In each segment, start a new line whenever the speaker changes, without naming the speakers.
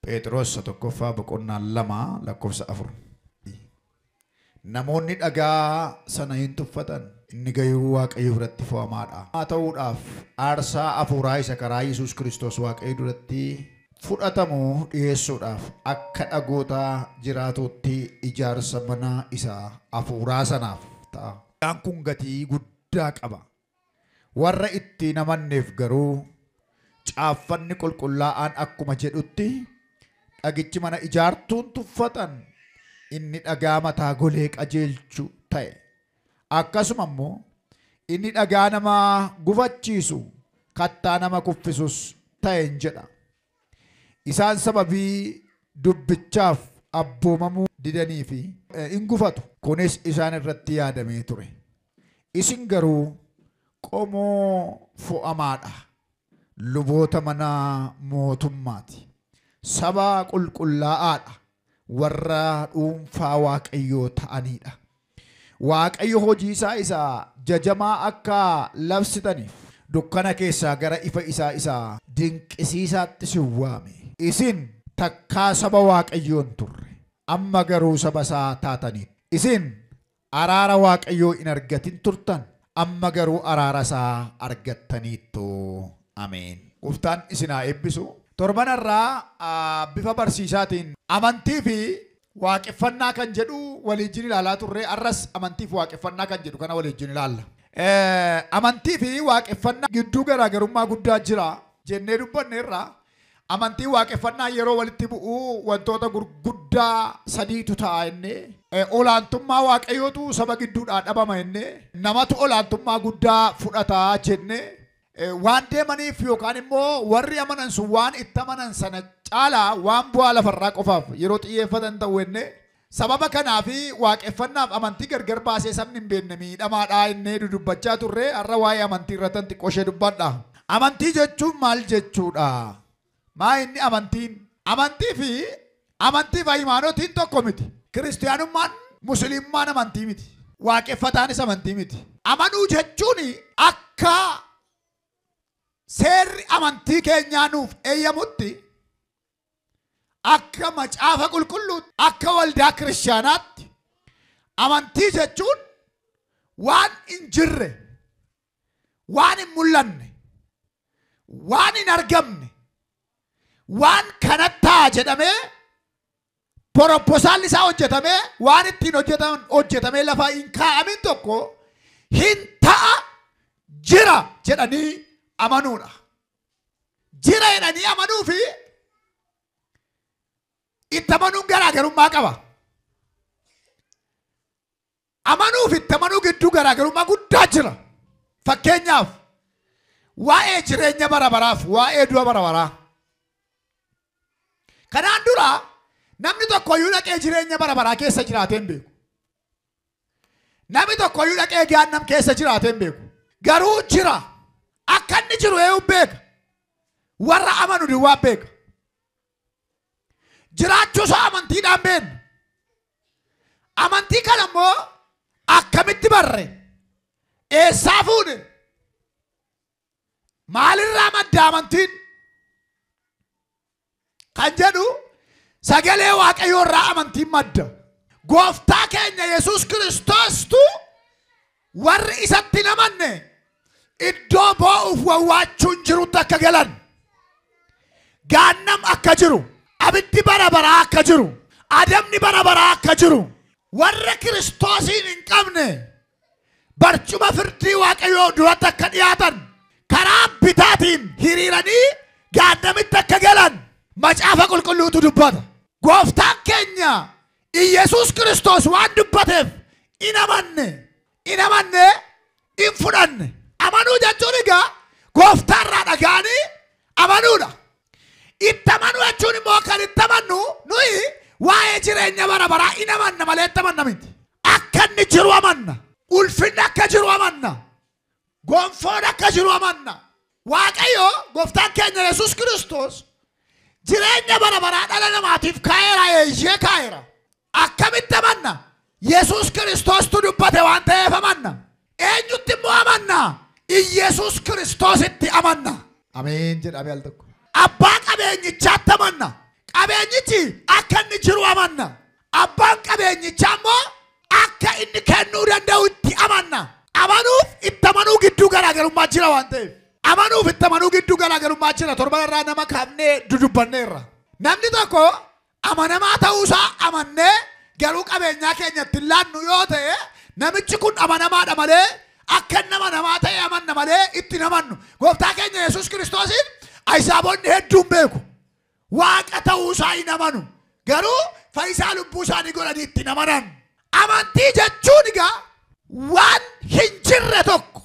Phexros tokkoffaa boqonnaa 2 lakkoofsa 4. Namoonni dhagaa sana hin tuffatan inni gayuu Waaqayyo biratti fo'amaadha. Haa ta'uudhaaf aarsaa hafuuraa isa karaa Yesuus Kiristoos Waaqayyo duratti fudhatamu dhiyeessuudhaaf akka dhagoota jiraatutti ijaarsa mana isaa hafuuraa sanaaf ta'a. Dhagaan kun gatii guddaa qaba. Warra itti namanneef garuu caaffanni qulqullaa'aan akkuma jedhutti dhagichi mana ijaartuun tuffatan inni dhagaa mataa golee qajeelchu ta'e. Akkasuma immoo inni dhagaa nama gufachiisu kattaa nama kuffisus ta'een jedha. Isaan sababii dubbichaaf abboomamuu didanii fi hin gufatu. Kunis isaan irratti yaadamee ture. Isin garuu qomoo fo'amaadha. Luboota mana mootummaati. Saba qulqullaa'aadha. Warra dhuunfaa Waaqayyoo ta'aniidha. Waaqayyo hojii isaa jajamaa akka labsitaniif dukkana keessaa gara ifa isaa dinqisiisaatti si waame. Isin takkaa saba Waaqayyoon turre. Amma garuu saba isaa taataniidha. Isin araara Waaqayyoo hin argatin turtan. Amma garuu araara isaa argattaniittu. Ameen. Gooftaan isin haa eebbisu. Torbanarraa bifa barsiisaatiin amantii fi waaqeffannaa kan jedhu waliin ilaalaa turre. Arras amantii fi waaqeffannaa kan jedhu kana waliin ilaalla. Amantii fi waaqeffannaa gidduu garaagarummaa guddaa jira jennee dubbanneerra. Amantii waaqeffannaa yeroo walitti bu'u wantoota gurguddaa sadiitu ta'a jennee. Olaantummaa Waaqayyootu saba gidduudhaa dhabama jennee. Namatu olaantummaa guddaa fudhataa jennee. Waan deemaniif yookaan immoo warri amanan sun waan itti amanan sana caalaa waan bu'aa lafarraa qofaaf yeroo xiyyeeffatan ta'u jennee. Sababa kanaaf waaqeffannaaf amantii gargar baasee sabni hin beekne miidhamaadhaa jennee dudubbachaa turre. Har'a waa'ee amantii irratti xiqqoo ishee dubbadha. Amantii jechuun maal jechuudha? Maa inni amantiin? Amantii fi hayimaanotiin tokko miti. Kiristiyaanummaan musliimmaan amantii miti. Waaqeffataanis amantii miti. Amanuu jechuun akka seerri amantii keenyaa nuuf eeyyamutti akka macaafa qulqulluutti akka waldaa kiristaanaatti amantii jechuun waan hin jirre, waan hin mul'anne, waan hin argamne, waan kanattaa jedhamee proposaalli isaa hojjetamee waan ittiin hojjetamee lafaa hin kaa'amin tokko hin ta'a jira jedhanii amanuudha. Jira jedhanii amanuu fi itti amanuun garaagarummaa qaba. Amanuu fi itti amanuu gidduu garaagarummaa guddaa jira. Fakkeenyaaf waa'ee jireenya bara baraaf waa'ee du'a bara baraa. Kanaan dura namni tokkoyyuu dhaqee jireenya bara baraa keessa jiraatee hin beeku. Namni tokkoyyuu dhaqee gaannam keessa jiraatee hin beeku. Garuu jira. Akka inni jiru eeyyuu beeka. Warra amanu duwwaa beeka. Jiraachuusaa amantiidhaan beekna. Amantii kana immoo akkamitti barre? Eessaa fuune? Maalirraa madda amantiin? Kan jedhu sagalee Waaqayyoo irraa amantiin madda. Gooftaa keenya Yesuus Kiristoostu warri isatti hin amanne iddoo boo'uuf wawwaachuun jirutti akka galan, gaannam akka jiru, abiddi bara baraa akka jiru, adamni bara baraa akka jiru, warra Kiristoosiin hin qabne barcuma firdii Waaqayyoo duratti akka dhiyaatan karaa bitaatiin hiriiranii gaannamitti akka galan macaafa qulqulluutu dubbata. Gooftaan keenya Yesuus Kiristoos waan dubbateef hin amanne hin fudhanne. Amanuu jechuun egaa gooftaa irraa dhaga'anii amanuudha. Itti amanuu jechuun immoo kan itti amannu nuyi waa'ee jireenya bara baraa hin amanna malee itti amanna miti. Akka inni jiru amanna. Ulfinni akka jiru amanna. Gonfoon akka jiru amanna. Waaqayyo gooftaan keenya Yesuus Kiristoos jireenya bara baraa dhala namaatiif kaa'eera eeyyee kaa'eera. Akkamitti amanna? Yesuus Kiristoostu dubbate waan ta'eef amanna. Eenyutti immoo amanna? Yesuus Kiristoositti amanna. Ameen jedhamee al tokko. Abbaa qabeenyichaatti amanna. qabeenyichi akka inni jiru amanna. Abbaan qabeenyichaa immoo akka inni kennuu danda'u itti amanna. Amanuuf itti amanuu gidduu garaagarummaa jira waan ta'eef. Amanuuf itti amanuu gidduu garaagarummaa jira. Torban irraa nama kaafnee dudubbanneerra. Namni tokko amanamaa ta'uusaa amannee garuu qabeenyaa keenyatti laannu yoo ta'e namichi kun amanamaadha malee akka nama namaa ta'e amanna malee itti namannu. Gooftaa keenya Yesuus Kiristoosiin ayyaanonni hedduun beeku. Waaqa ta'uusaa hin amanu. Garuu fayyisaa lubbuu isaanii godhanii itti namanan. Amantii jechuun egaa waan hin jirre tokko,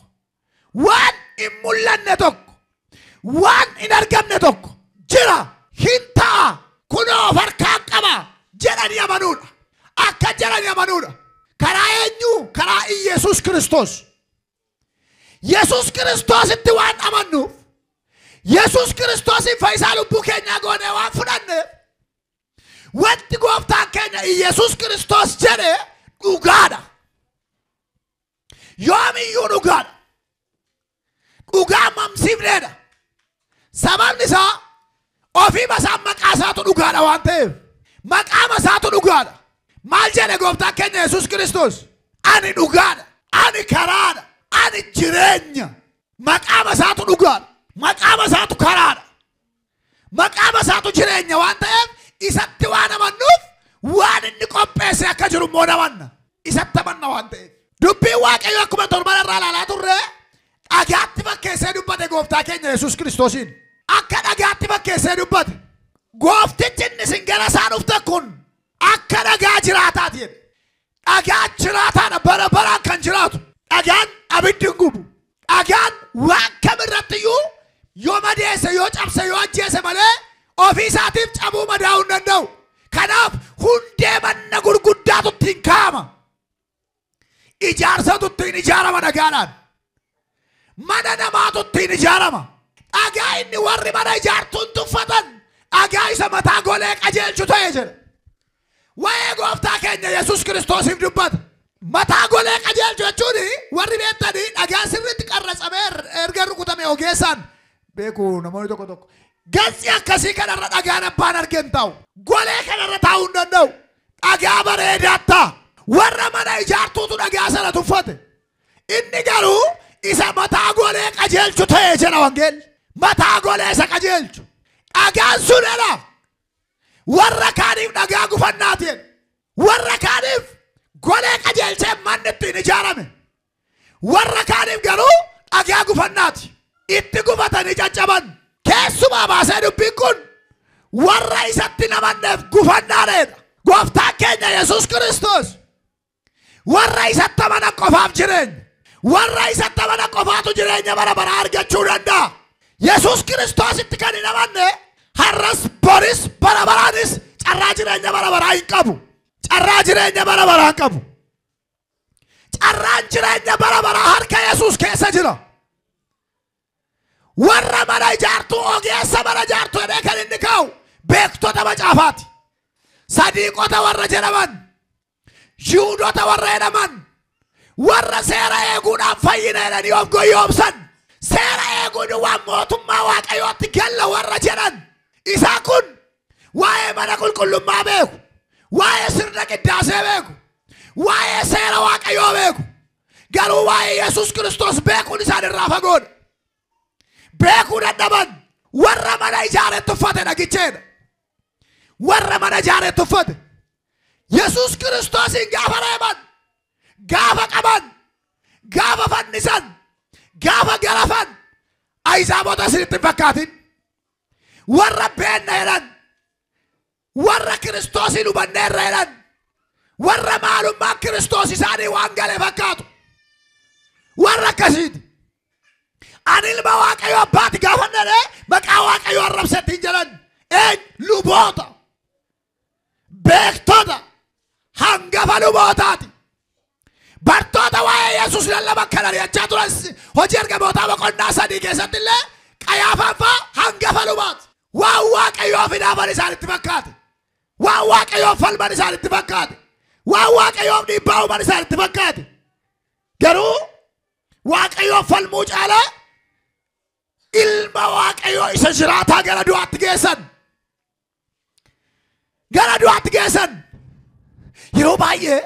waan hin mul'anne tokko, waan hin argamne tokko jira, hin ta'a, kunoo of harkaa qaba jedhanii amanuudha. Akka jedhanii amanuudha. Karaa eenyu? Karaa Yesuus Kiristoos. Yesuus Kiristoositti waan amannuuf, Yesuus Kiristoosiin fayyisaa lubbuu keenyaa goonee waan fudhanneef, wanti gooftaan keenya Yesuus Kiristoos jedhe dhugaadha. Yoomiyyuu dhugaadha. Dhugaa mamsiifneedha. Sababni isaa ofii masaan maqaa isaatu dhugaadha waan ta'eef. Maqaa isaatu dhugaadha. Maal jedhe gooftaan keenya Yesuus Kiristoos? Ani dhugaadha. Ani karaadha. Ani jireenya. Maqaa isaatu dhugaadha. Maqaa isaatu karaadha. Maqaa isaatu jireenya waan ta'eef isatti waan amannuuf waan inni qopheesse akka jiru immoo namanna. Isatti amanna waan ta'eef. Dubbiin Waaqayyoo akkuma torban irraa ilaalaa turre dhagaatti fakkeessee dubbate gooftaa keenya Yesuus Kiristoosiin. Akka dhagaatti fakkeessee dubbate. Gooftichi inni isin gara isaa dhufte kun akka dhagaa jiraataati jedhe. Dhagaa jiraataadha bara baraan kan jiraatu. Dhagaan abiddi hin gubu. Dhagaan waan kamirratti iyyuu yoo madeesse yoo cabse yoo ajjeese malee ofii isaatiif cabuu madaa'uu hin danda'u. Kanaaf hundee manna gurguddaatu ittiin kaa'ama. Ijaarsatu ittiin ijaarama dhagaadhaan. Mana namaatu ittiin ijaarama. Dhagaa inni warri mana ijaartuun tuffatan dhagaa isa mataa golee qajeelchu ta'e jedha. Waa'ee gooftaa keenya Yesuus Kiristoosiif dubbata. Mataa golee qajeelchu jechuun warri beektanii dhagaa sirriitti qarratsamee erga rukutame ogeessaan beeku namoonni tokko tokko. Gassi akkasii kanarra dhagaan abbaan argeen taa'u. Golee kanarra taa'uu hin danda'u. Dhagaa bareedaa ta'a. Warra mana ijaartuutu dhagaa sana tuffate. Inni garuu isa mataa golee qajeelchu ta'e jedha wangeelli. Mataa golee isa qajeelchu. Dhagaan sun jedha. Warra kaaniif dhagaa gufannaatiin. Warra kaaniif golee qajeelchee manni ittiin ijaarame. Warra kaaniif garuu dhagaa gufannaati. Itti gufatanii caccaban. Keessumaa baasee dubbiin kun warra isatti namanneef gufannaadheedha. Gooftaan keenya Yesuus Kiristoos warra isatti amanan qofaaf jireenya. Warra isatti amanan qofaatu jireenya bara baraa argachuu danda'a. Yesuus Kiristoositti kan hin amanne har'as boris bara baraanis carraa jireenya bara baraa hin qabu. Carraa jireenya bara baraa hin qabu. Carraan jireenya bara baraa harka Yesuus keessa jira. Warra mana ijaartuu ogeessa mana ijaartuu jedhee kan inni kaa'u beektota macaafaati. Sadiiqota warra jedhaman, Yihuudoota warra jedhaman, warra seera eeguudhaan fayyina jedhanii of goyyoomsan, seera eeguun waan mootummaa Waaqayyootti galla warra jedhan. Isaa kun waa'ee mana qulqullummaa beeku, waa'ee sirna qiddaasee beeku, waa'ee seera Waaqayyoo beeku. Garuu waa'ee Yesuus Kiristoos beekuun isaan irraa fagoodha. Beekuu dadhaban warra mana ijaaree tuffate dhagicheedha. Warra mana ijaaree tuffate Yesuus Kiristoosiin gaafa reeban, gaafa qaban, gaafa fannisan, gaafa garafan ayyaanota isinitti hin fakkaatin. Warra beenna jedhan, warra Kiristoosiin hubanneerra jedhan, warra maalummaan Kiristoos isaanii waan gale fakkaatu. Warra akkasiiti. Ani ilma Waaqayyoo abbaati gaafannee maqaa Waaqayyoo arrabsetti hin jedhan. Luboota, beektota, hangafa lubootaati. Bartoota waa'ee Yesuus lallaban kan ari'achaa turan hojii ergamootaa boqonnaa 3 keessatti illee Qayaafaan fa'aa hangafa lubaati. Waan Waaqayyoof hidhaaman isaanitti fakkaate. Waan Waaqayyoof falman isaanitti fakkaate. Waan Waaqayyoof dhiibbaa uuman isaanitti fakkaate. Garuu Waaqayyoof falmuu caalaa ilma Waaqayyoo isa jiraataa gara du'aatti geessan. gara du'aatti geessan. Yeroo baay'ee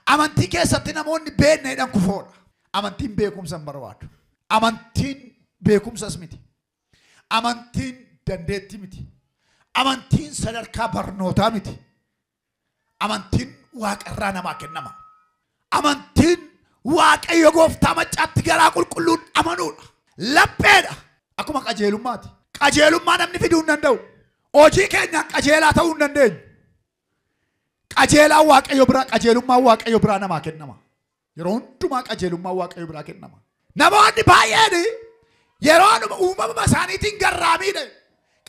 amantii keessatti namoonni beekneedhaan kufoodha. Amantiin beekumsa hin barbaadu. Amantiin beekumsas miti. Amantiin dandeettii miti. Amantiin sadarkaa barnootaa miti. Amantiin waaqarraa namaa kennama. Amantiin waaqayyo gooftaa maccaatti garaa qulqulluun amanuudha. Lapheedha. Akkuma qajeelummaati. Qajeelummaa namni fiduu hin danda'u. Hojii keenyaan qajeelaa ta'uu hin dandeenyu. Qajeelaan waaqayyo biraa, qajeelummaan waaqayyo biraa namaa kennama. Yeroo hundumaa qajeelummaan waaqayyo biraa kennama. Namoonni baay'een yeroo uumama isaaniitiin garraamiidha.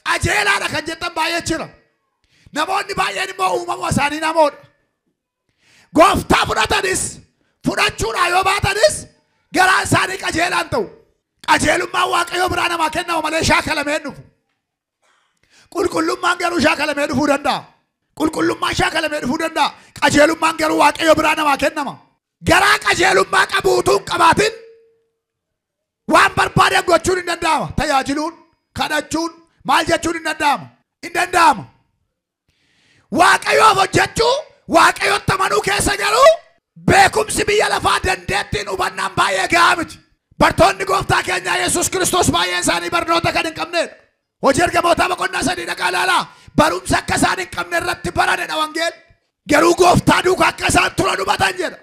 Qajeelaadha kan jettan baay'ee jira. Namoonni baay'een immoo uumama isaanii namoodha. Gooftaa fudhatanis fudhachuudhaan yoo baatanis garaan isaanii qajeelaan ta'u. Qajeelummaan waaqayyo biraa namaa kennama malee shaakalamee dhufu. Qulqullummaan garuu shaakalamee dhufuu danda'a. Qulqullummaan shaakalamee dhufuu danda'a. Qajeelummaan garuu waaqayyo biraa namaa kennama. Garaa qajeelummaa qabuutuun qabaatin waan barbaadan gochuun hin danda'ama. Tajaajiluun, kadhachuun, maal jechuun hin danda'ama. Hin danda'ama. Waaqayyoof hojjechuu, waaqayyotti amanuu keessa garuu beekumsi biyya lafaa dandeettiin hubannaan baay'ee gahaa miti. Bartoonni gooftaa keenya Yesuus Kiristoos baay'een isaanii barnoota kan hin qabneedha. Hojii ergamootaa boqonnaa 3 dhaqaa ilaalaa. Barumsa akka isaan hin qabne irratti baranedha wangeelli. Garuu gooftaa duukaa akka isaan turan hubatan jedha.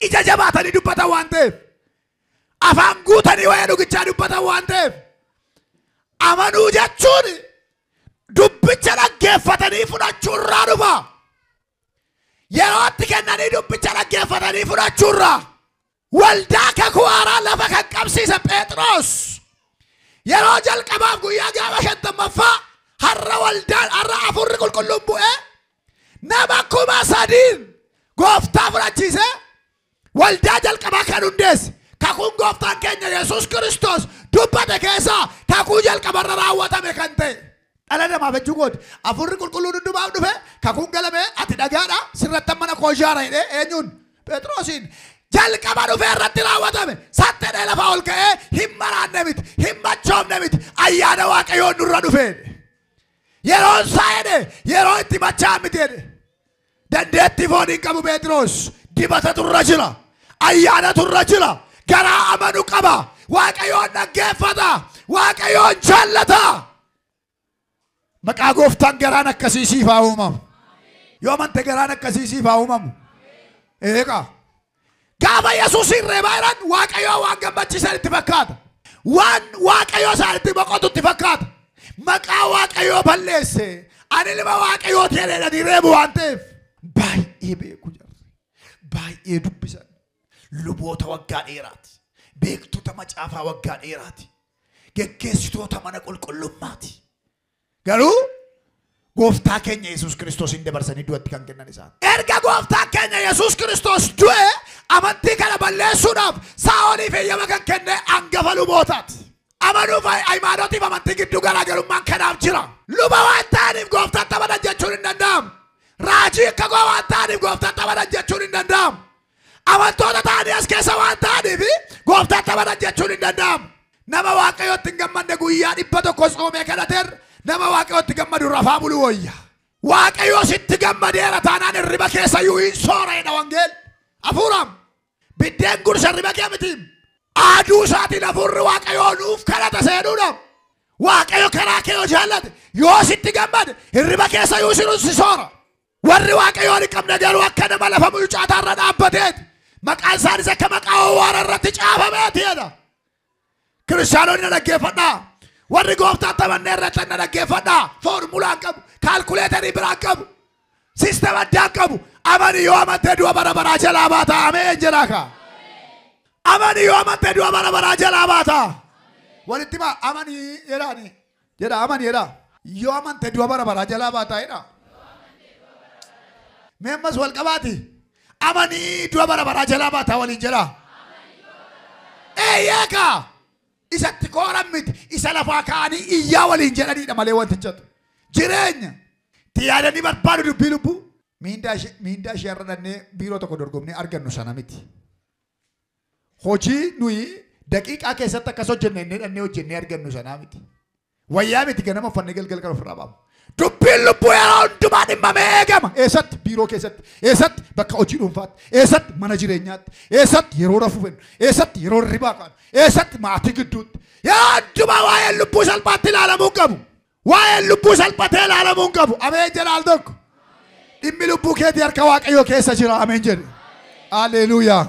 Ija jabaatanii dubbatan waan ta'eef. Afaan guutanii waa'ee dhugichaa dubbatan waan ta'eef. Amanuu jechuun dubbicha dhaggeeffatanii fudhachuurraa dhufa. Yerootti kennanii dubbicha dhaggeeffatanii fudhachuurraa. Waldaa kakuu haaraa lafa kan qabsiise Phexros. Yeroo jalqabaaf guyyaa gaafa 50ffaa har'a waldaan har'a afurri qulqulluun bu'ee nama 3,000 gooftaa fudhachiise waldaa jalqabaa kan hundeesse. Kakuun gooftaan keenya Yesuus Kiristoos dubbate keessaa kakuu jalqabarra raawwatame kan ta'e. Dhala namaaf jechuu gooti. Afurri qulqulluun hundumaaf dhufe kakuun galame ati dhagaadha sirratti mana koo ijaara jedhee eenyuun Phexrosiin jalqaba dhufee irratti raawwatame. Sattedhee lafaa ol ka'ee hin maraanne miti, hin machoofne miti. Ayyaana waaqayyoon nurra dhufee. Yeroon isaa jedhe yeroo itti machaa miti jedhe. Dandeettii foon hin qabu Phexros. Dibata turra jira. Ayyaana turra jira. Garaa amanuu qaba. Waaqayyoon dhaggeeffata. Waaqayyoon jaallata. Maqaa gooftaan garaan akkasii siif haa uumamu. Yoo amante garaan akkasii siif haa uumamu. Eegaa. Gaafa Yesuusin reebaa jiran waaqayyoo waan gammachiisan itti fakkaata. Waan waaqayyoo isaan itti boqotu itti fakkaata. Maqaa waaqayyoo balleesse. Ani ilma waaqayyoo jedhanii reebu waan ta'eef. Baay'ee beeku jarri. Baay'ee dubbisan. Luboota waggaa dheeraati. Beektota macaafaa waggaa dheeraati. Geggeessitoota mana qulqullummaati. Garuu gooftaa keenya Yesuus Kiristoos hin dabarsanii du'atti kan kennan isaan. Erga gooftaa keenya Yesuus Kiristoos du'e amantii kana balleessuudhaaf Saa'oliif eeyyama kan kenne hangafa lubootaati. Amanuuf haymanotiif amantii gidduu garaagarummaan kanaaf jira. Luba waan ta'aniif gooftaan taphatan jechuun hin danda'amu. Raajii akka goo waan ta'aniif gooftaan taphatan jechuun hin danda'amu. Amantoota ta'anii as keessa waan ta'aniif gooftaan taphatan jechuun hin danda'amu. Nama waaqayyootti hin gammanne guyyaa 100 soomee kadhateerra. Nama waaqayyootti gammadu rafaa buluu wayya. Waaqayyoo sitti gammadeera taanaan hirriba keessa iyyuu hin soorayna wangeel. Hafuuraam biddeen gursa hirriba kee miti. Aaduu isaatiin hafuurri waaqayyoo nuuf kadhata seenuudhaaf. Waaqayyo karaa kee yoo jaallate yoo sitti gammade hirriba keessa iyyuu sinuun si soora. Warri waaqayyoon hin qabne garuu akka nama lafa mucaatarra dhaabbateeti. Maqaan isaanis akka maqaa owwaara irratti caafameeti jedha. Kiristaanonni na dhaggeeffadhaa. Warri gooftaa taphanne irratti na dhaggeeffadhaa. Foormulaan qabu, kaalkuleetarii biraan qabu, siistema addaan qabu. Amani yoo amantee du'a bara baraa jalaa baata. Ameen jedhaa. Amani yoo amantee du'a bara baraa jalaa baata. Walitti maa amani jedhaani. Jedha amani jedha. Yoo amantee du'a bara baraa jalaa baata jedha. Meemmas wal qabaati. Amani du'a bara baraa jalaa baata waliin jedha. Eeyyeekaa. Isatti kooran miti isa lafaa kaanii iyyaa waliin jedhaniidha malee wantichatu. Jireenya yaadanii barbaadu dubbii lubbuu. Miindaa ishee irra dhannee biiroo tokko dorgomnee argannu sana miti. Hojii nuyi daqiiqaa keessatti akkas hojjenne inni dhannee hojjennee argannu sanaa miti. Wayyaa miti ganama uffannee galgal kan ofirraa baamu. dubbiin lubbuu yeroo hundumaa dhimmamee eegama. Eessatti biiroo keessatti, eessatti bakka hojii dhuunfaatti, eessatti mana jireenyaatti, eessatti yeroo rafuu fennu, eessatti yeroo ribaa qabu, eessatti maatii gidduutti. Yeroo hundumaa waa'een lubbuu salphaatti ilaalamuu qabu. Waa'een lubbuu salphatee ilaalamuu qabu. Ameen jedha al tokko. Dhimmi lubbuu keetii harka Waaqayyoo keessa jira. Ameen jedhe. Haleluuyaa.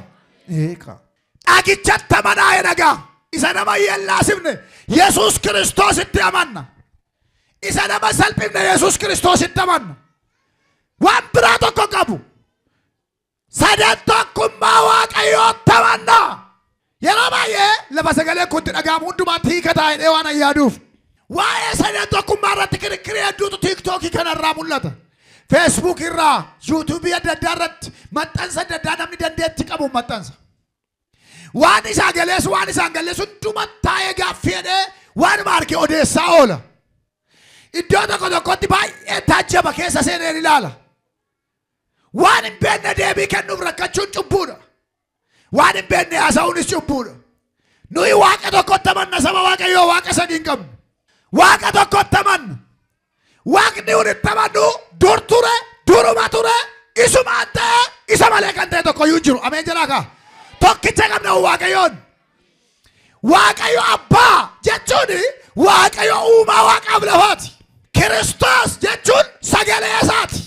Eeka. Dhagichatti amanaa edagaa. Isa nama yellaasifne Yesuus Kiristoositti amanna. Isa nama salphifne Yesuus Kiristoositti amanna. Waan biraa tokko qabu. Sadan tokkummaa Waaqayyootti amanna. Yeroo baay'ee lafa sagalee kunti dhagahamu hundumaatti hiika taa'ee waan ayyaaduuf. Waa'ee sadan tokkummaa irratti kirikiree hedduutu tiiktookii kanarraa mul'ata. Facebook irraa, YouTube adda addaa irratti maxxansa adda addaa namni dandeetti qabu maxxansa. Waan isaa galeessu waan isaan galeessu hundumaatti taa'ee gaaffii waan marge odeessaa oola. Iddoo tokko tokkotti baay'ee taajjaba keessa seeneen ilaala. Waan hin beekne deebii kennuuf rakkachuun cubbuudha. Waan hin beekne haasa'uunis cubbuudha. Nuyi Waaqa tokkotti amanna saba Waaqayyoo Waaqa sadii hin qabnu. Waaqa tokkotti amanna. Waaqni walitti amannu dur ture, duruma ture, isumaan ta'e, isa malee kan ta'e tokko iyyuu jiru. Ameen jedhaa kaa. Tokkicha qabna Waaqayyoon. Waaqayyo abbaa jechuun Waaqayyo uumaa Waaqaaf lafaati. Kiristoos jechuun sagalee isaati.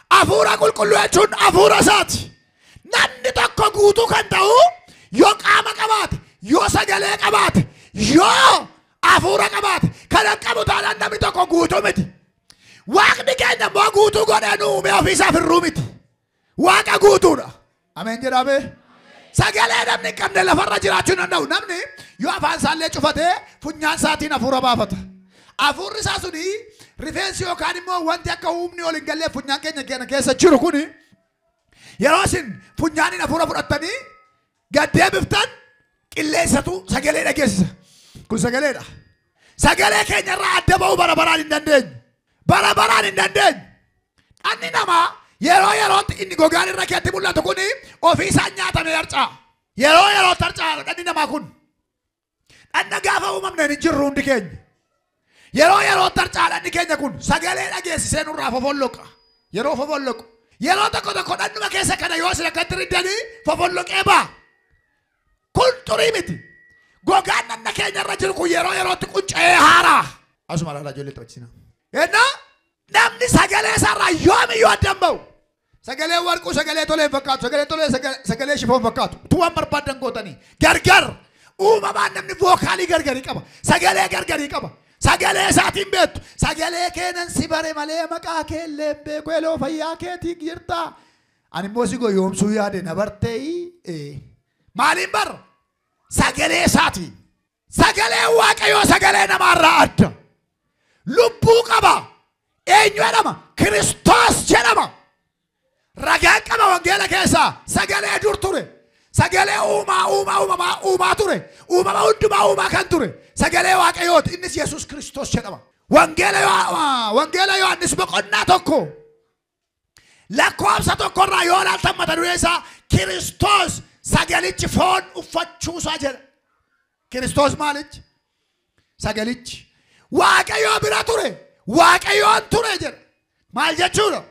Hafuura qulqulluu jechuun hafuura isaati. Namni tokko guutuu kan ta'u yoo qaama qabaate, yoo sagalee qabaate, yoo hafuura qabaate, kan qabu taanaan namni tokko guutuu miti. Waaqni keenya immoo guutuu godhee nu uume ofiisaaf hir'uu miti. Waaqa guutuudha. Ameen jedhamee. Sagalee namni hin qabne lafarra jiraachuu danda'u. Namni yoo afaan isaallee cufatee funyaan isaatiin hafuura baafata. Hafuurri isaa suni rifeensi yookaan immoo wanti akka humni ol hin gallee funyaan keenya keessa jiru kuni yeroo isin funyaaniin hafuura fudhattanii gaddee biftan qilleensatu sagalee dhageessisa. Kun sagaleedha. Sagalee keenya irraa adda ba'uu bara baraan hin dandeenyu. Bara baraan hin dandeenyu. Dhanni namaa yerootti inni gogaan irra keetti mul'atu kuni ofii isaa nyaatamee harca'a. Yerootti harca'a dhanni namaa kun. Dhanna gaafa uumamneen hin jirru hundi keenya. Yerootti harca'a dhanni keenya kun sagalee dhageessisee nurraa fofolloqa. Yeroo fofolloqu. Yeroo tokko dhannuma keessa kana yoo sila kan tiriddanii fofolloqee ba'a. Kun xurii miti. Gogaan dhanna keenya irra jiru kun yerootti qunca'ee haaraa. Asuma laalaa ijoollee taphachisina. Ennaa namni sagalee isaarraa yoomiyyuu addan ba'u. Sagalee warquu sagalee tolee fakkaatu. Sagalee tolee sagalee shifoon fakkaatu. Tuwaan barbaadan gootanii. Gargar. Uumamaan namni vookaalii gargarii qaba. Sagalee gargarii qaba. Sagalee isaatiin beektu. Sagalee keenan si bare malee maqaa keellee beeku eloo fayyaa keetii jirta. Ani immoo si goyoomsuu yaade na bartee. Maaliin barra? Sagalee isaatiin. Sagalee Waaqayyoo sagalee namaarraa adda. Lubbuu qaba. Eenyu jedhama? Kiristoos jedhama. Ragaan qaba wangeela keessaa sagalee dur ture. Sagalee uumaa ture. Uumama hundumaa uumaa kan ture. Sagalee Waaqayyooti. Innis Yesuus Kiristoos jedhama. Wangeela Yohaannis boqonnaa tokko. Lakkoofsa tokkorraa yoo ilaaltan mata duree isaa Kiristoos sagalichi foon uffachuusaa jedha. Kiristoos maalichi? Sagalichi. Waaqayyoo bira ture. Waaqayyoon ture jedha. Maal jechuudha?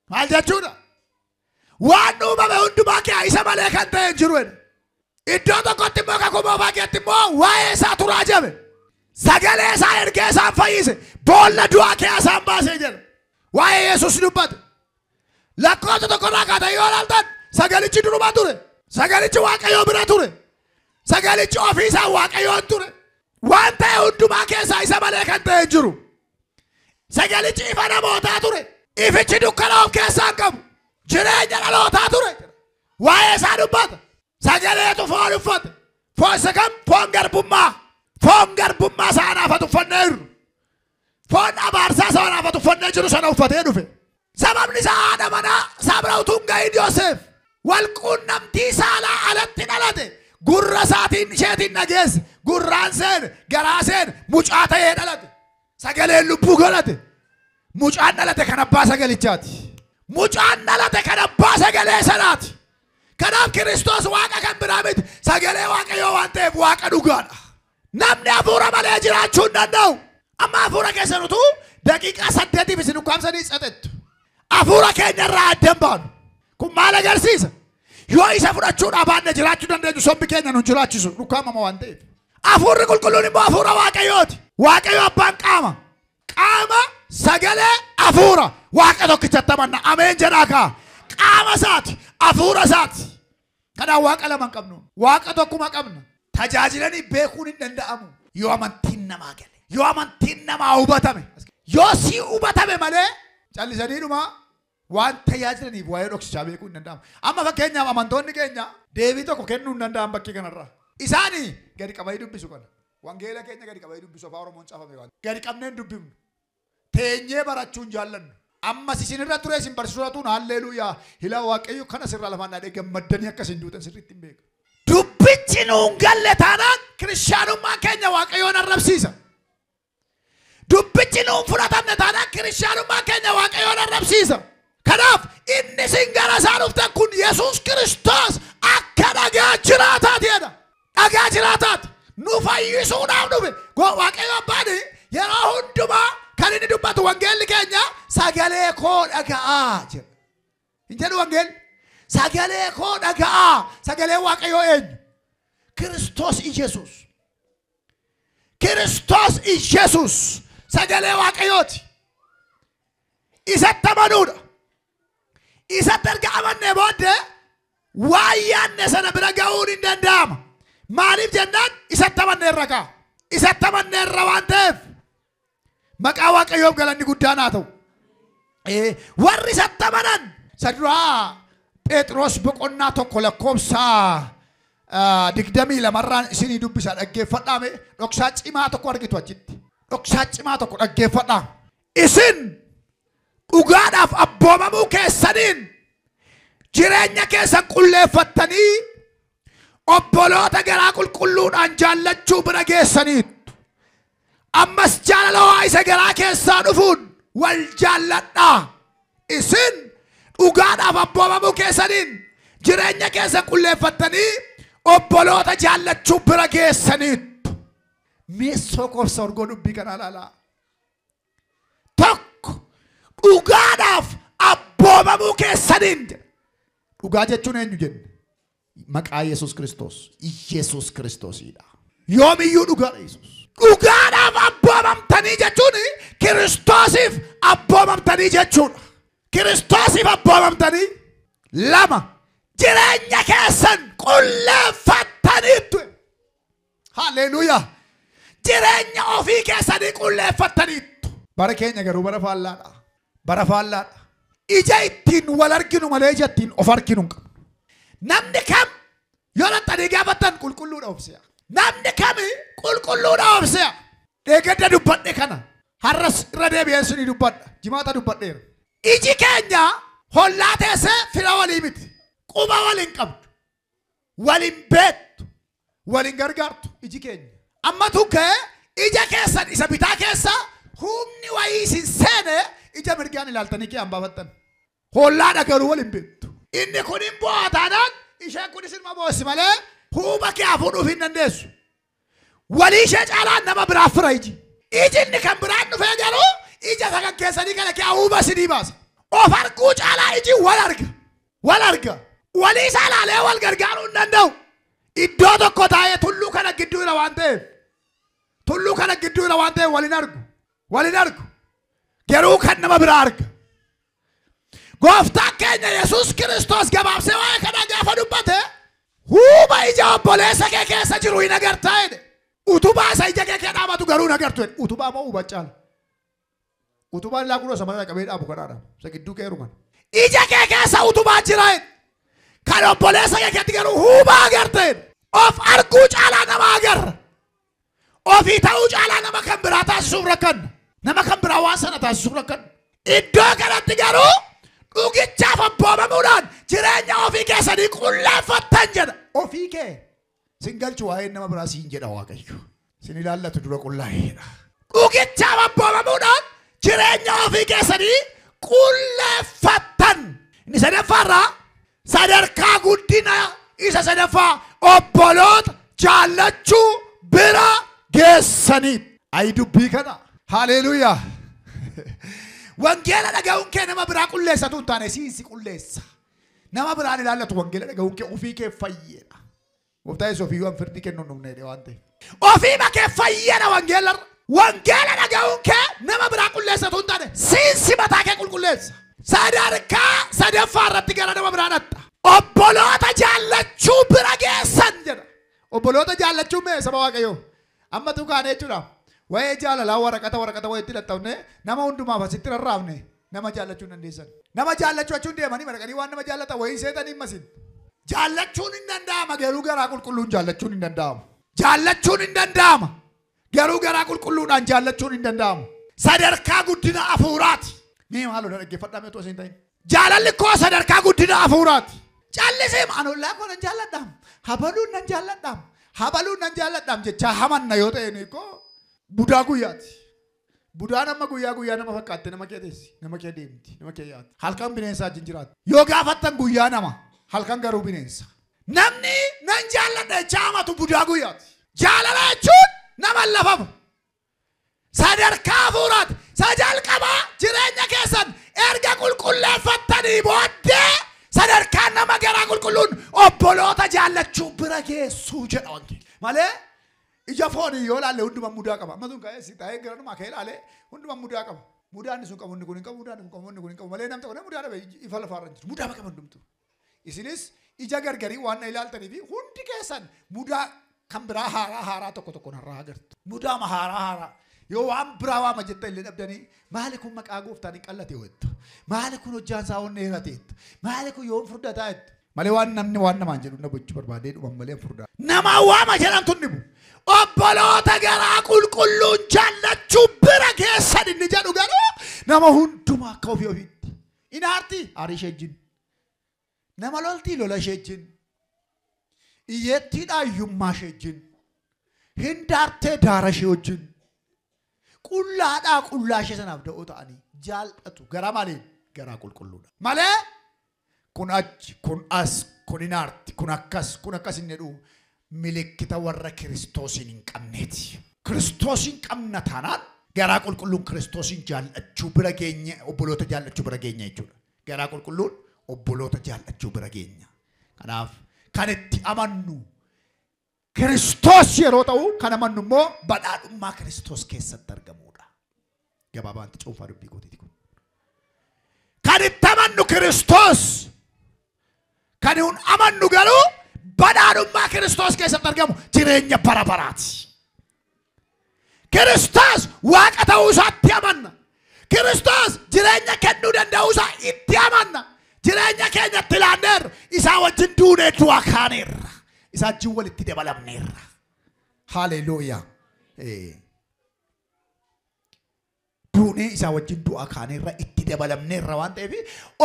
Maal jechuudha? Waan uumame hundumaa kee isa malee kan ta'e hin jiru. Iddoo tokkotti immoo kakuma fageetti immoo waa'ee isaa turaa jabe. Sagalee isaa ergee isaan fayyise. Boolla du'aa keessaa baasee jedha. Waa'ee Yesuus dubbate. Lakkoofsa tokkorraa kaatee yoo ilaaltan sagalichi duruma ture. Sagalichi Waaqayyoo bira ture. Sagalichi ofii isaa Waaqayyoon ture. Waan ta'e hundumaa keessaa isa malee kan ta'e hin jiru. Sagalichi ifa namootaa ture. Ifichi dukkana of keessaa hin qabu. Jireenya dhalootaa ture. Waa'ee isaa dubbata. Sagaleetu foon uffate. Foon isa kam? Foon garbummaa. Foon garbummaa isaa anaafatu uffannee jiru. Foon abaarsaa isaa anaafatu uffannee jiru sana uffatee dhufe. Sababni isaa haadha manaa sabra utuu hin gahin Yoosef. Walquunnamtii saalaa alatti dhalate. Gurra isaatiin isheetiin dhageesse. Gurraan seene, garaa seene, mucaa ta'ee dhalate. Sagaleen lubbuu godhate. Mucaan dhalate kan abbaa sagalichaati. Mucaan dhalate kan abbaa sagalee sanaati. Kanaaf Kiristoos Waaqa kan biraa miti. Sagalee Waaqayyoo waan ta'eef Waaqa dhugaadha. Namni hafuura malee jiraachuu hin danda'u. Amma hafuura keessan utuu daqiiqaa 8 isin ukkaamsanii xaxettu. Afuura keenya irraa addan baanu. Kun maal agarsiisa? Yoo isa fudhachuudhaaf baanne jiraachuu dandeenyu sombi keenya nu jiraachisu ukkaamama waan ta'eef. Afuurri qulqulluun immoo afuura Waaqayyooti. Waaqayyo abbaan qaama. Qaama sagalee afuura. Waaqa tokkichatti amanna. Ameen jedhaa kaa. Qaama isaati. Afuura isaati. Kanaaf waaqa lama hin qabnu. Waaqa tokkuma qabna. Tajaajilanii beekuun hin danda'amu. Yoo amantiin namaa gale. Yoo amantiin namaa hubatame. Yoo si hubatame malee callisanii dhumaa waan tajaajilaniif waa'ee dhoksichaa beekuu hin danda'amu. Amma fakkeenyaaf amantoonni keenya deebii tokko kennuu hin danda'an bakkee kanarraa. Isaanii gadi qabanii dubbisu kana. Wangeela keenya gadi qabanii dubbisu afaan Oromoon caafame waan. Gadi qabnee hin dubbifnu. Teenyee barachuun jaallannu. Ammas isin irra ture isin barsiisatuun haalleluuyaa. Hila Waaqayyo kana sirraa lafaan dhaadhee gammaddanii akka isin duutan sirriitti hin beeku. Dubbichi nuun galle taanaan kiristaanummaa keenya Waaqayyoon arrabsiisa. Dubbichi nuun fudhatamne taanaan kiristaanummaa keenya Waaqayyoon arrabsiisa. Kanaaf inni isin gara isaa dhuftan kun Yesuus Kiristoos akka dhagaa jiraataati jedha. Dhagaa jiraataati. Nu fayyisuudhaaf dhufe. Waaqayyo abbaan yeroo hundumaa kan inni dubbatu wangeelli keenya sagalee koo dhaga'aa jedha. Hin jedhu wangeelli. Sagalee koo dhaga'aa. Sagalee Waaqayyoo eenyu? Kiristoos Iyesuus. Kiristoos Iyesuus. Sagalee Waaqayyooti. Isatti amanuudha. Isatti erga amannee booddee waan yaadne sana bira ga'uun hin danda'ama. Maaliif jennaan isatti amannee irra ka'a. Isatti amannee irra waan ta'eef maqaa Waaqayyoof galanni guddaan haa ta'u. Warri isatti amanan saduraa Phexros boqonnaa tokko lakkoofsa 22 isinii dubbisaa dhaggeeffadhaame dhoksaa cimaa tokko argitu achitti. Dhoksaa cimaa tokko dhaggeeffadhaa. Isin dhugaadhaaf abboomamuu keessaniin jireenya keessan qulleeffattanii obboloota garaa qulqulluudhaan jaallachuu bira geessaniitu. Ammas jaalala waa isa garaa keessaa dhufuun wal jaalladhaa. Isin dhugaadhaaf abboomamuu keessaniin jireenya keessan qulleeffattanii obboloota jaallachuu bira geessaniitu. Meessoo koofsa orgoo dubbii kana ilaalaa. Tokko dhugaadhaaf abboomamuu keessaniin jedha. Dhugaa jechuun eenyu jenne? Maqaa Yesuus Kiristoos. Yesuus Kiristoosiidha. Yoomiyyuu dhugaadha Yesuus. Dhugaadhaaf abboomamtanii jechuun Kiristoosiif abboomamtanii jechuudha. Kiristoosiif abboomamtanii lama jireenya keessan qulleeffattaniitu. Haalleluuyaa. Jireenya ofii keessanii qulleeffattaniitu. Bara keenya garuu bara faallaadha. Bara faallaadha. Ija ittiin wal arginu malee ija ittiin of arginu hin qabnu. Namni kam yoo laxanii gaafattan qulqulluudha obse'a. Namni kami qulqulluudha obse'a. Deeggadda dubbadhe kana. Har'as irra deebi'een sunii dubbadha. Jimaata dubbadheera. Iji keenya hollaa teessee fira walii miti. Quba waliin qabdu. Waliin beektu. Waliin gargaartu iji keenya. Amma tukkee ija keessan isa bitaa keessa humni wayii isin seene ija mirgaan ilaaltanii kee hambaafattan. Hollaadha garuu waliin beektu. Inni kun hin bu'aa taanaan isheen kun isin maboossi malee huuba kee hafuudhuuf hin dandeessu. Walii ishee caalaan nama biraaf fira iji. Ijinni kan biraan dhufee garuu ija sagan keessanii kana kee huuba isinii baasa. Of arguu caalaa iji wal arga. Wal arga. Walii isaa laalee wal gargaaruu hin danda'u. Iddoo tokko taa'ee tulluu kana gidduu jira waan ta'eef. Tulluu kana gidduu jira waan ta'eef waliin argu. Waliin argu. Garuu kan nama biraa arga. Gooftaan keenya Yesuus Kiristoos gabaabsee waa'ee kana gaafa dubbate huuba ija obboleessa kee keessa jiru hin agartaa jedhe. Utubaa isa ija kee dhaabatu garuu hin agartu jedhe. Utubaa moo huba caala? Utubaan laa kunoo samana qabee dhaabu kanaadha. Isa gidduu kee heeruman. Ija kee keessa utubaa jira jedhe. Kan obboleessa kee keetti garuu huuba agarte jedhe. Of arguu caalaa nama agarra. Ofii ta'uu caalaa nama kan biraa taasisuuf rakkanna. Nama kan biraa waan sana taasisuuf rakkanna. Iddoo kanatti garuu dhugichaaf abboomamuudhaan jireenya ofii keessanii qulleeffattan jedha. Ofii kee sin galchu waa'ee nama biraa siin jedha Waaqayyo. Sin ilaallatu dura qullaa'eedha. Dhugichaaf abboomamuudhaan jireenya ofii keessanii qulleeffattan. Inni sadaffaarraa sadarkaa guddina isa sadaffaa obboloota jaallachuu bira geessanii. Ayi dubbii kana. Haleluuyaa. Wangeela dhaga'uun kee nama biraa qulleessatu hin taane siinsi qulleessa. Nama biraan ilaallatu wangeela dhaga'uun kee ofii kee fayyeedha. Gooftaan Yesuus ofii waan firdii kennu hin dhumne waan ta'eef. Ofii bakee fayyeedha wangeela. Wangeela dhaga'uun kee nama biraa qulleessatu hin taane siinsi mataa kee qulqulleessa. Sadarkaa sadaffaa irratti gara nama biraa dhatta. Obboloota jaallachuu bira geessan jedha. Obboloota jaallachuu mee saba Waaqayyoo. Amma tu kaanee jechuudha. Waa'ee jaalalaa waraqata wayitti laxxafne nama hundumaaf asitti rarraafne nama jaallachuu hin dandeessan. Nama jaallachuu achuun deemanii maraqanii waan nama jaallata wayii seetanii masin. Jaallachuun hin danda'ama garuu garaa qulqulluun jaallachuun hin danda'amu. Jaallachuun hin danda'ama garuu garaa qulqulluudhaan jaallachuun hin danda'amu. Sadarkaa guddina hafuuraati. Mee maaloo dhaggeeffadhaa meetu asiin ta'in. Jaalalli koo sadarkaa guddina hafuuraati. Jaallisee maanollaa koo nan jaalladhaam. Habaluun nan jaalladhaam. Habaluun nan jaalladhaam jechaa hamanna yoo ta'e ni koo budaa guyyaati. Budaan amma guyyaa nama fakkaatte nama kee teessi, nama kee deemti, nama kee yaati. Halkan bineensaa wajjin jiraatti. Yoo gaafattan guyyaa nama, halkan garuu bineensa. Namni nan jaalladha jechaa hamatu budaa guyyaati. Jaalala jechuun nama lafamu. Sadarkaa hafuuraati. Jalqabaa jireenya keessan erga qulqulleeffattanii booddee sadarkaa nama garaa qulqulluun obboloota jaallachuu bira geessuu jedha wangeelli. Malee ija foonii yoo ilaalle hundumaan mudaa qaba. Amma sun ka'ee si taa'ee garanumaa ka'ee ilaalee hundumaan mudaa qaba. Mudaan sun qabu inni kun hin qabu, mudaan kun qabu inni kun hin qabu. Malee namni tokko mudaa dhabe ifa lafaarra jiru. Mudaa bakka hundumtu. Isinis ija gargarii waan ilaaltanii fi hundi keessan mudaa kan biraa haaraa tokko narraa agartu. Mudaa haaraa. Yoo waan biraa waama jetta illee dhabdanii maali kun maqaa gooftaan hin qallate jettu. Maali kun hojjaan isaa onnee hirateettu. Maali kun yoon furdataa jettu. Malee waan namni waan namaan jedhu na bochu barbaadee dhuman malee furdaa. Nama waama jedhan tun dhibu. Obboloota garaa qulqulluun jaallachuu bira geessan inni jedhu garuu nama hundumaa akka ofii ofiitti. Inaartii aarii ishee wajjin. Nama loltii lola ishee wajjin. Iyyeettiidhaa iyyummaa ishee wajjin. Hindaartee daara ishee wajjin. Qullaadhaa qullaa ishee sanaaf da'oo ta'anii jaallatu garaa maaliin garaa qulqulluudha. Malee kun achi kun as kun inaarti kun akkas hin jedhu milikkita warra Kiristoosiin hin qabneeti. Kiristoosiin qabna taanaan garaa qulqulluun Kiristoosiin jaallachuu bira geenya obboloota jaallachuu bira geenya jechuudha. Garaa qulqulluun obboloota jaallachuu bira geenya. Kanaaf kan itti amannu Kiristoos yeroo ta'u kan amannu immoo badhaadhummaa Kiristoos keessatti argamuudha. Gabaabaatti cuunfaa dubbii gooteeti kun. Kan itti amannu Kiristoos kan hin amannu garuu badhaadhummaa Kiristoos keessatti argamu jireenya bara baraati. Kiristoos waaqa ta'uu isaatti amanna. Kiristoos jireenya kennuu danda'uu isaa itti amanna. Jireenya keenyatti ilaanneerra isaa wajjin duunee du'aa kaaneerra. Isa wajjin walitti dabalamneerra. Haleluuyaa. Duunee isaa wajjin du'aa kaaneerra itti dabalamneerra waan ta'eef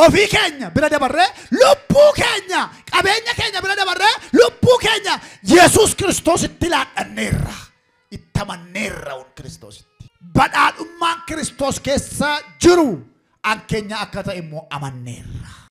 ofii keenya bira dabarree lubbuu keenya qabeenya keenya bira dabarree lubbuu keenya Yesuus Kiristoos itti laadhanneerra. Itti amanneerra Kiristoositti. Badhaadhummaan Kiristoos keessa jiru an keenya akka ta'e immoo amanneerra.